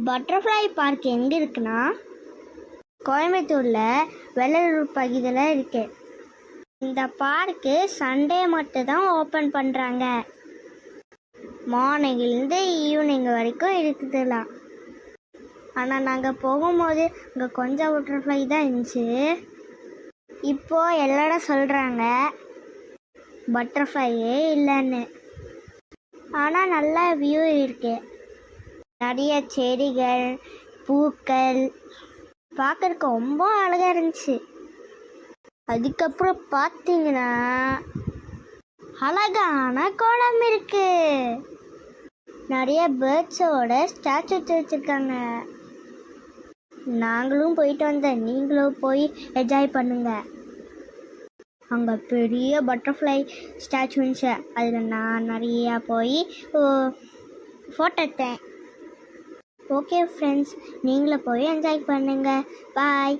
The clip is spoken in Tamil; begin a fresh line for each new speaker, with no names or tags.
பட்டர்ஃப்ளை பார்க் எங்கே இருக்குன்னா கோயம்புத்தூரில் வெள்ளலூர் பகுதியில் இருக்கு. இந்த பார்க்கு சண்டே மட்டும்தான் ஓப்பன் பண்ணுறாங்க. மார்னிங்லேருந்து ஈவினிங் வரைக்கும் இருக்குதுலாம். ஆனால் நாங்கள் போகும்போது இங்கே கொஞ்சம் பட்டர்ஃப்ளை தான் இருந்துச்சு. இப்போது எல்லாரும் சொல்கிறாங்க பட்டர்ஃப்ளையே இல்லைன்னு. ஆனால் நல்ல வியூ இருக்கு. நிறைய செடிகள், பூக்கள் பார்க்கறதுக்கு ரொம்ப அழகாக இருந்துச்சு. அதுக்கப்புறம் பார்த்தீங்கன்னா அழகான குளம் இருக்கு. நிறைய பேர்ட்ஸோட ஸ்டாச்சு வச்சுருக்காங்க. நாங்களும் போயிட்டு வந்தேன். நீங்களும் போய் என்ஜாய் பண்ணுங்க. அங்கே பெரிய பட்டர்ஃப்ளை ஸ்டாச்சு இருந்துச்சு. அதில் நான் நிறையா போய் ஃபோட்டோ எடுத்தேன். ஓகே ஃப்ரெண்ட்ஸ், நீங்களும் போய் என்ஜாய் பண்ணுங்கள். பாய்.